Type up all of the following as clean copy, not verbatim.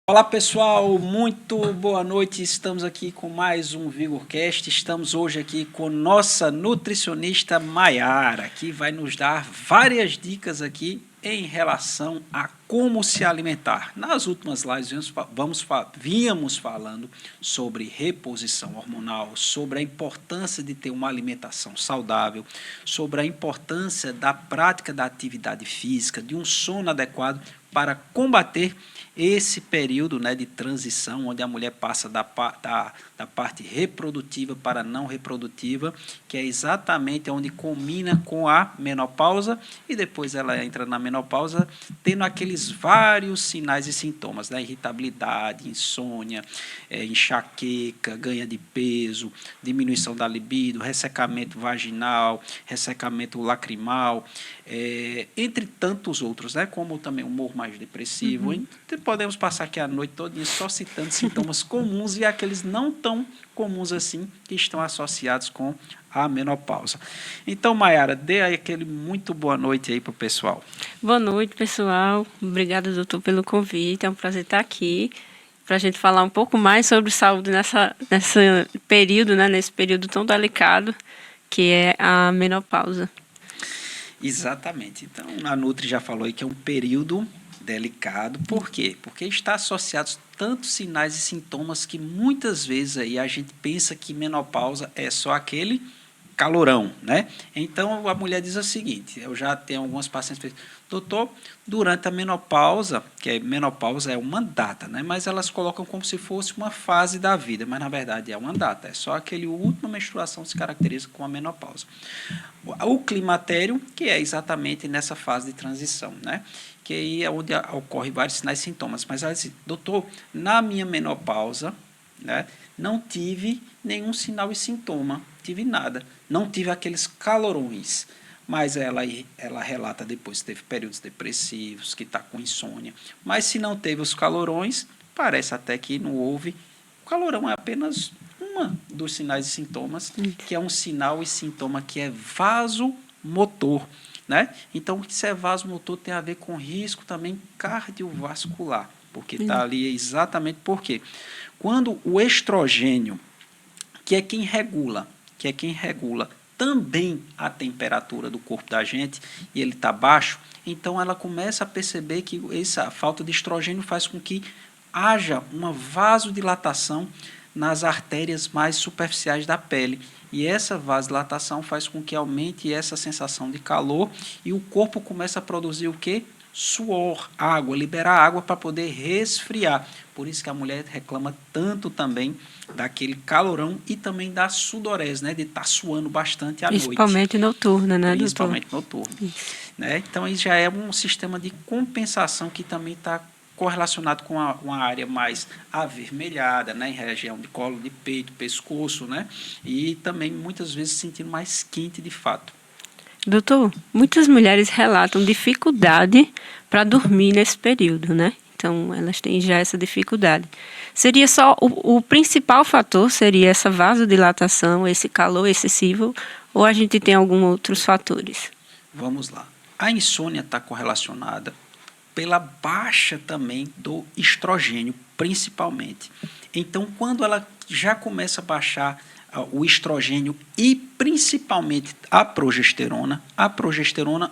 Olá pessoal, muito boa noite, estamos aqui com mais um VigorCast, estamos hoje aqui com nossa nutricionista Maiara, que vai nos dar várias dicas aqui em relação a como se alimentar. Nas últimas lives víamos falando sobre reposição hormonal, sobre a importância de ter uma alimentação saudável, sobre a importância da prática da atividade física, de um sono adequado para combater esse período, né, de transição, onde a mulher passa da parte reprodutiva para não reprodutiva, que é exatamente onde culmina com a menopausa, e depois ela entra na menopausa, tendo aqueles vários sinais e sintomas, né, irritabilidade, insônia, enxaqueca, ganha de peso, diminuição da libido, ressecamento vaginal, ressecamento lacrimal, entre tantos outros, né, como também humor mais depressivo. Podemos passar aqui a noite toda só citando sintomas comuns e aqueles não tão comuns assim que estão associados com a menopausa. Então, Maiara, dê aí aquele muito boa noite aí para o pessoal. Boa noite, pessoal. Obrigada, doutor, pelo convite. É um prazer estar aqui para a gente falar um pouco mais sobre saúde nesse período, né, nesse período tão delicado que é a menopausa. Exatamente. Então, a Nutri já falou aí que é um período delicado. Por quê? Porque está associado tantos sinais e sintomas que muitas vezes aí a gente pensa que menopausa é só aquele calorão, né? Então a mulher diz o seguinte, eu já tenho algumas pacientes que dizem, doutor, durante a menopausa, menopausa é uma data, né? Mas elas colocam como se fosse uma fase da vida, mas na verdade é uma data, é só aquele última menstruação que se caracteriza com a menopausa. O climatério, que é exatamente nessa fase de transição, né? Que aí é onde ocorre vários sinais e sintomas. Mas ela diz, doutor, na minha menopausa, né, não tive nenhum sinal e sintoma, tive nada, não tive aqueles calorões. Mas ela relata depois que teve períodos depressivos, que está com insônia. Mas se não teve os calorões, parece até que não houve. O calorão é apenas uma dos sinais e sintomas, que é um sinal e sintoma que é vasomotor, né? Então, se é vasomotor, tem a ver com risco também cardiovascular, porque está ali exatamente por quê? Quando o estrogênio, que é quem regula também a temperatura do corpo da gente, e ele está baixo, então ela começa a perceber que essa falta de estrogênio faz com que haja uma vasodilatação nas artérias mais superficiais da pele. E essa vasodilatação faz com que aumente essa sensação de calor e o corpo começa a produzir o quê? Suor, água, liberar água para poder resfriar. Por isso que a mulher reclama tanto também daquele calorão e também da sudorese, né? De estar suando bastante à noite. Principalmente noturna, né, Principalmente noturna. Né? Então, isso já é um sistema de compensação que também está correlacionado com uma área mais avermelhada, né, em região de colo, de peito, pescoço, né, e também muitas vezes sentindo mais quente de fato. Doutor, muitas mulheres relatam dificuldade para dormir nesse período, né? Então, elas têm já essa dificuldade. Seria só o principal fator, seria essa vasodilatação, esse calor excessivo, ou a gente tem alguns outros fatores? Vamos lá. A insônia está correlacionada pela baixa também do estrogênio, principalmente. Então, quando ela já começa a baixar o estrogênio e principalmente a progesterona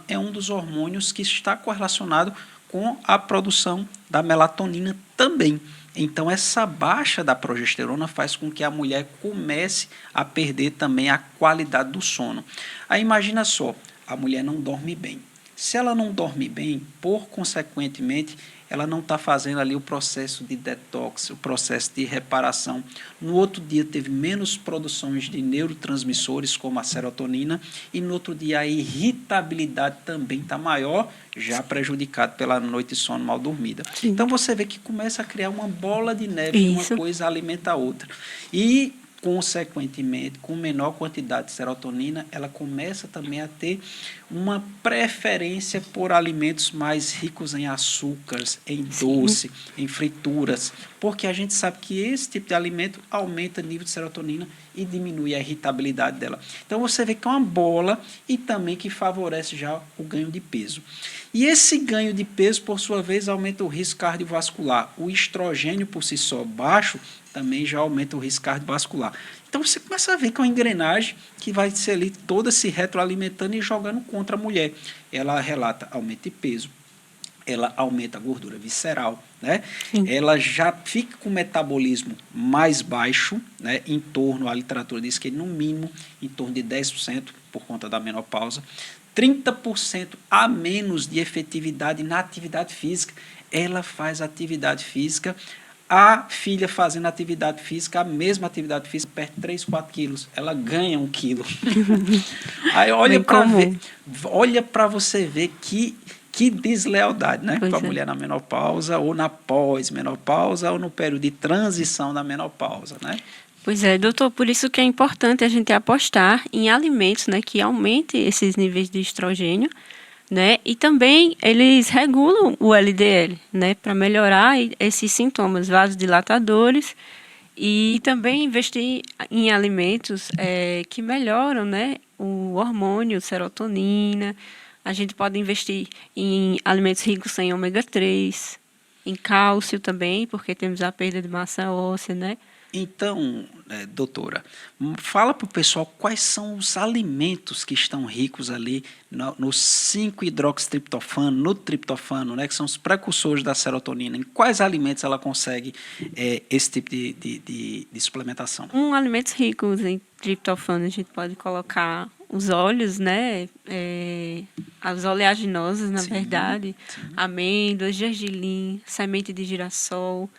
é um dos hormônios que está correlacionado com a produção da melatonina também. Então, essa baixa da progesterona faz com que a mulher comece a perder também a qualidade do sono. Aí, imagina só, a mulher não dorme bem. Se ela não dorme bem, por consequentemente, ela não está fazendo ali o processo de detox, o processo de reparação. No outro dia teve menos produções de neurotransmissores, como a serotonina, e no outro dia a irritabilidade também está maior, já prejudicado pela noite de sono mal dormida. Sim. Então você vê que começa a criar uma bola de neve, uma coisa alimenta a outra. E consequentemente, com menor quantidade de serotonina, ela começa também a ter uma preferência por alimentos mais ricos em açúcares, em doce, em frituras, porque a gente sabe que esse tipo de alimento aumenta o nível de serotonina e diminui a irritabilidade dela. Então, você vê que é uma bola e também que favorece já o ganho de peso. E esse ganho de peso, por sua vez, aumenta o risco cardiovascular. O estrogênio, por si só, baixo, também já aumenta o risco cardiovascular. Então, você começa a ver que é uma engrenagem que vai ser ali toda se retroalimentando e jogando contra a mulher. Ela relata aumento de peso, ela aumenta a gordura visceral, né? Ela já fica com o metabolismo mais baixo, né? Em torno, a literatura diz que no mínimo em torno de 10% por conta da menopausa, 30% a menos de efetividade na atividade física. Ela faz atividade física, a filha fazendo atividade física, a mesma atividade física, perde 3, 4 quilos. Ela ganha 1 quilo. Aí olha para você ver que deslealdade, né? Com a mulher na menopausa, ou na pós-menopausa, ou no período de transição da menopausa, né? Pois é, doutor, por isso que é importante a gente apostar em alimentos, né, que aumentem esses níveis de estrogênio, né? E também eles regulam o LDL, né, para melhorar esses sintomas vasodilatadores e também investir em alimentos que melhoram, né, o hormônio serotonina. A gente pode investir em alimentos ricos em ômega 3, em cálcio também, porque temos a perda de massa óssea, né? Então, doutora, fala para o pessoal quais são os alimentos que estão ricos ali no 5-hidroxitriptofano, no triptofano, né, que são os precursores da serotonina. Em quais alimentos ela consegue esse tipo de suplementação? Alimentos ricos em triptofano, a gente pode colocar os óleos, né, as oleaginosas, na verdade, amêndoas, gergelim, semente de girassol,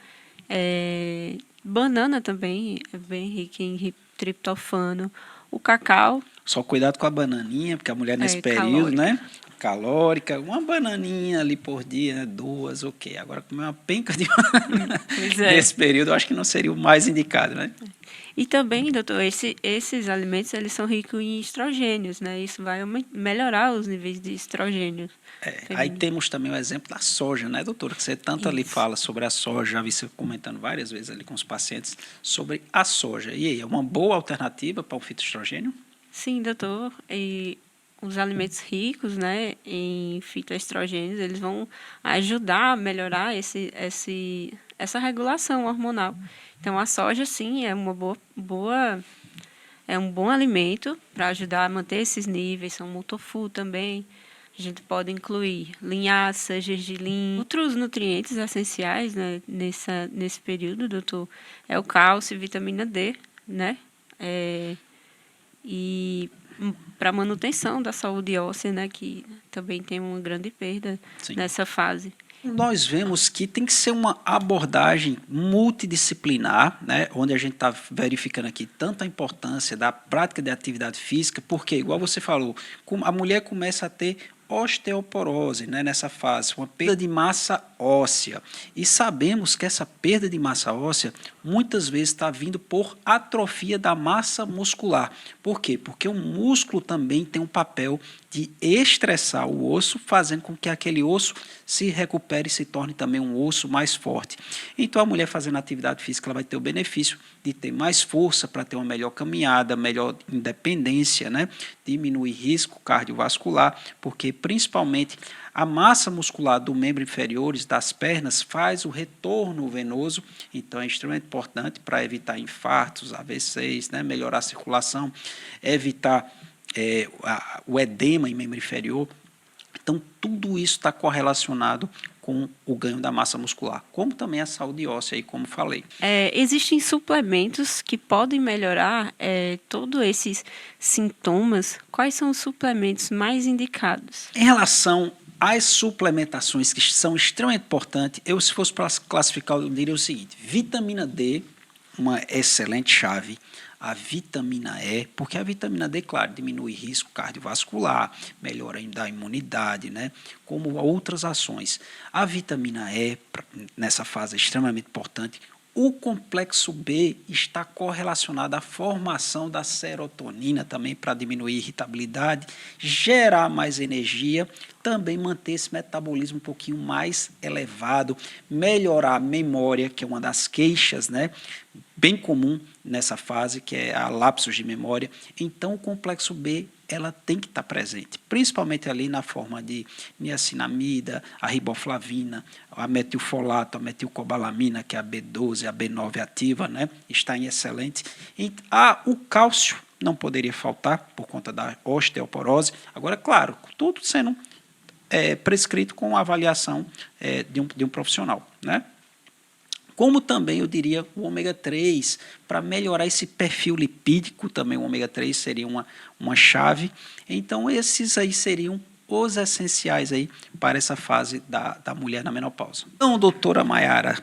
banana também é bem rica em triptofano. O cacau. Só cuidado com a bananinha, porque a mulher nesse período, calórica, né? Calórica, uma bananinha ali por dia, né? 2, ok. Agora comer uma penca de banana nesse período, eu acho que não seria o mais indicado, né? E também, doutor, esses alimentos eles são ricos em estrogênios, né? Isso vai melhorar os níveis de estrogênios. Aí temos também o exemplo da soja, né, doutora? Que você tanto ali fala sobre a soja, já vi você comentando várias vezes ali com os pacientes sobre a soja. E aí, é uma boa alternativa para o fitoestrogênio? Sim, doutor. E os alimentos ricos, né, em fitoestrogênios, eles vão ajudar a melhorar essa regulação hormonal. Então, a soja, sim, é é um bom alimento para ajudar a manter esses níveis. São o tofu também. A gente pode incluir linhaça, gergelim. Outros nutrientes essenciais, né, nesse período, doutor, é o cálcio e vitamina D, né? E para manutenção da saúde óssea, né, que também tem uma grande perda nessa fase. Nós vemos que tem que ser uma abordagem multidisciplinar, né, onde a gente está verificando aqui tanto a importância da prática de atividade física, porque, igual você falou, a mulher começa a ter osteoporose, né, nessa fase, uma perda de massa óssea. E sabemos que essa perda de massa óssea muitas vezes está vindo por atrofia da massa muscular. Por quê? Porque o músculo também tem um papel de estressar o osso, fazendo com que aquele osso se recupere e se torne também um osso mais forte. Então, a mulher fazendo atividade física, ela vai ter o benefício de ter mais força para ter uma melhor caminhada, melhor independência, né? Diminuir risco cardiovascular, porque principalmente a massa muscular do membro inferiores das pernas faz o retorno venoso, então é extremamente importante para evitar infartos, AVCs, né? Melhorar a circulação, evitar o edema em membro inferior. Então, tudo isso está correlacionado com o ganho da massa muscular, como também a saúde óssea, como falei. Existem suplementos que podem melhorar todos esses sintomas. Quais são os suplementos mais indicados? Em relação às suplementações que são extremamente importantes, se fosse para classificar, eu diria o seguinte: vitamina D, uma excelente chave. A vitamina E, porque a vitamina D, claro, diminui risco cardiovascular, melhora a imunidade, né? Como outras ações. A vitamina E, nessa fase, é extremamente importante. O complexo B está correlacionado à formação da serotonina também para diminuir a irritabilidade, gerar mais energia, também manter esse metabolismo um pouquinho mais elevado, melhorar a memória, que é uma das queixas, né, bem comum nessa fase, que é a lapsos de memória. Então, o complexo B ela tem que estar presente, principalmente ali na forma de niacinamida, a riboflavina, a metilfolato, a metilcobalamina, que é a B12, a B9 ativa, né? Está em excelente. O cálcio não poderia faltar por conta da osteoporose. Agora, claro, tudo sendo prescrito com a avaliação de um profissional, né? Como também, eu diria, o ômega 3, para melhorar esse perfil lipídico, também o ômega 3 seria uma chave. Então, esses aí seriam os essenciais aí para essa fase da mulher na menopausa. Então, doutora Maiara,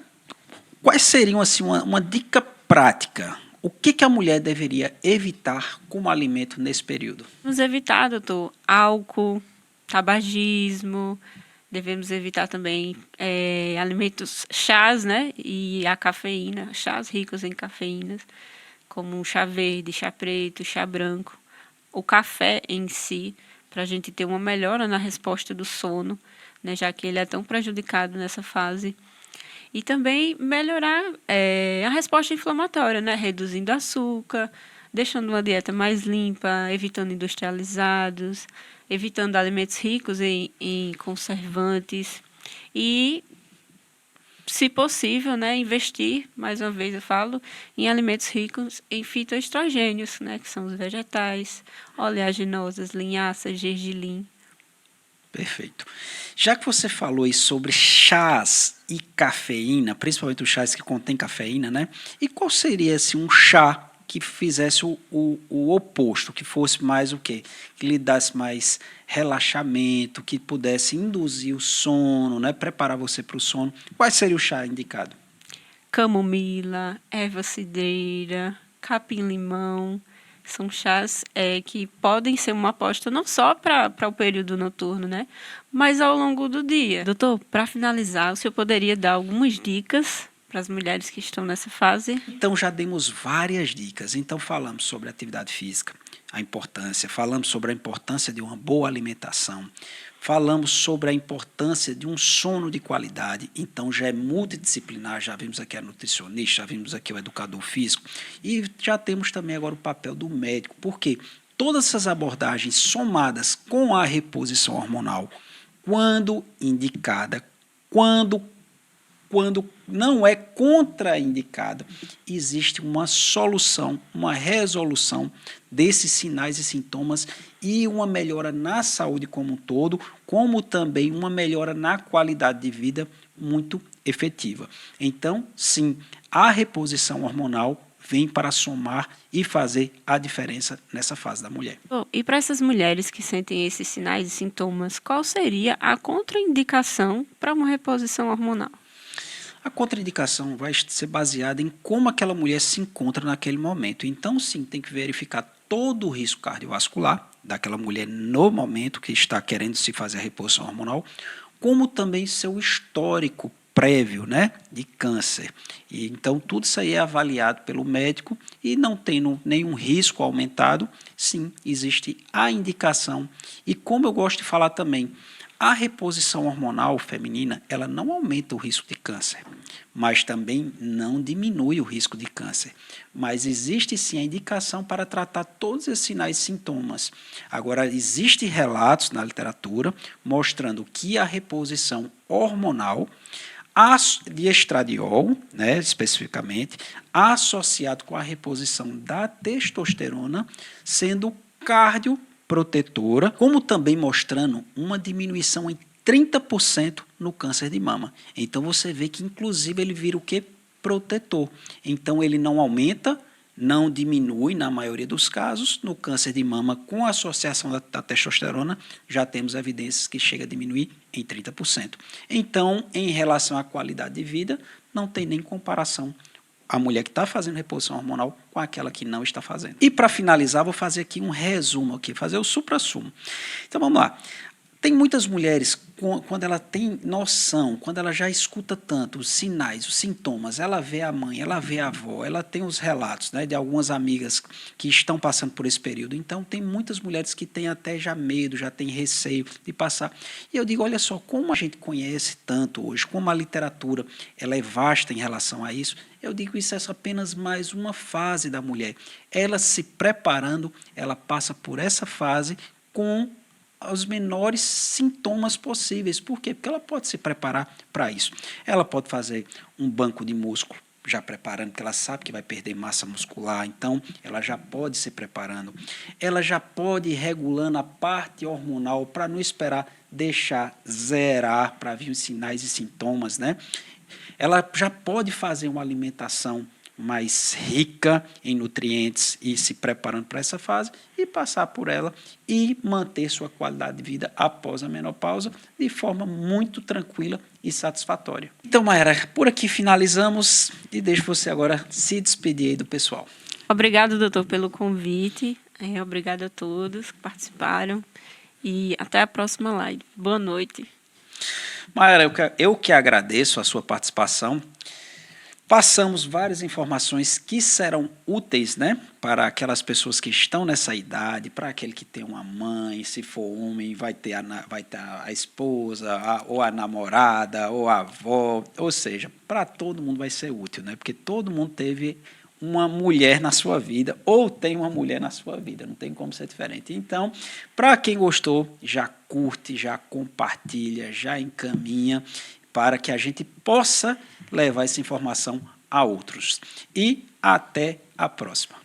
quais seriam assim, uma dica prática? O que a mulher deveria evitar como alimento nesse período? Vamos evitar, doutor, álcool, tabagismo. Devemos evitar também alimentos, chás, né? E a cafeína, chás ricos em cafeínas, como chá verde, chá preto, chá branco. O café em si, para a gente ter uma melhora na resposta do sono, né? Já que ele é tão prejudicado nessa fase. E também melhorar a resposta inflamatória, né? Reduzindo açúcar, deixando uma dieta mais limpa, evitando industrializados, evitando alimentos ricos em conservantes e, se possível, né, investir, mais uma vez eu falo, em alimentos ricos em fitoestrogênios, né, que são os vegetais, oleaginosas, linhaças, gergelim. Perfeito. Já que você falou aí sobre chás e cafeína, principalmente os chás que contêm cafeína, né? E qual seria assim, um chá que fizesse o oposto, que fosse mais o quê? Que lhe desse mais relaxamento, que pudesse induzir o sono, né? Preparar você para o sono. Qual seria o chá indicado? Camomila, erva cidreira, capim-limão. São chás que podem ser uma aposta não só para o período noturno, né? Mas ao longo do dia. Doutor, para finalizar, o senhor poderia dar algumas dicas para as mulheres que estão nessa fase? Então, já demos várias dicas. Então, falamos sobre atividade física, a importância, falamos sobre a importância de uma boa alimentação, falamos sobre a importância de um sono de qualidade. Então, já é multidisciplinar, já vimos aqui a nutricionista, já vimos aqui o educador físico e já temos também agora o papel do médico. Por quê? Todas essas abordagens somadas com a reposição hormonal, quando indicada, quando não é contraindicado, existe uma solução, uma resolução desses sinais e sintomas e uma melhora na saúde como um todo, como também uma melhora na qualidade de vida muito efetiva. Então, sim, a reposição hormonal vem para somar e fazer a diferença nessa fase da mulher. E para essas mulheres que sentem esses sinais e sintomas, qual seria a contraindicação para uma reposição hormonal? A contraindicação vai ser baseada em como aquela mulher se encontra naquele momento. Então, sim, tem que verificar todo o risco cardiovascular daquela mulher no momento que está querendo se fazer a reposição hormonal, como também seu histórico prévio, né, de câncer. E, então, tudo isso aí é avaliado pelo médico e não tendo nenhum risco aumentado, sim, existe a indicação. E como eu gosto de falar também, a reposição hormonal feminina, ela não aumenta o risco de câncer, mas também não diminui o risco de câncer. Mas existe sim a indicação para tratar todos esses sinais e sintomas. Agora, existem relatos na literatura mostrando que a reposição hormonal de estradiol, né, especificamente, associado com a reposição da testosterona, sendo cardioprotetora, como também mostrando uma diminuição em 30% no câncer de mama. Então, você vê que, inclusive, ele vira o quê? Protetor. Então, ele não aumenta, não diminui, na maioria dos casos. No câncer de mama, com a associação da testosterona, já temos evidências que chega a diminuir em 30%. Então, em relação à qualidade de vida, não tem nem comparação a mulher que está fazendo reposição hormonal com aquela que não está fazendo. E para finalizar, vou fazer aqui um resumo, aqui, fazer o suprassumo. Então vamos lá. Tem muitas mulheres, quando ela tem noção, quando ela já escuta tanto os sinais, os sintomas, ela vê a mãe, ela vê a avó, ela tem os relatos, né, de algumas amigas que estão passando por esse período. Então, tem muitas mulheres que têm até já medo, já têm receio de passar. E eu digo, olha só, como a gente conhece tanto hoje, como a literatura ela é vasta em relação a isso, eu digo, isso é apenas mais uma fase da mulher. Ela se preparando, ela passa por essa fase com os menores sintomas possíveis. Por quê? Porque ela pode se preparar para isso. Ela pode fazer um banco de músculo, já preparando, porque ela sabe que vai perder massa muscular, então ela já pode se preparando. Ela já pode ir regulando a parte hormonal para não esperar deixar zerar para vir os sinais e sintomas, né? Ela já pode fazer uma alimentação mais rica em nutrientes e se preparando para essa fase e passar por ela e manter sua qualidade de vida após a menopausa de forma muito tranquila e satisfatória. Então, Mayara, por aqui finalizamos e deixo você agora se despedir aí do pessoal. Obrigado, doutor, pelo convite. Obrigado a todos que participaram e até a próxima live. Boa noite. Mayara, eu que agradeço a sua participação. Passamos várias informações que serão úteis, né, para aquelas pessoas que estão nessa idade, para aquele que tem uma mãe, se for homem, vai ter a esposa, ou a namorada, ou a avó, ou seja, para todo mundo vai ser útil, né, porque todo mundo teve uma mulher na sua vida, ou tem uma mulher na sua vida, não tem como ser diferente. Então, para quem gostou, já curte, já compartilha, já encaminha, para que a gente possa levar essa informação a outros. E até a próxima.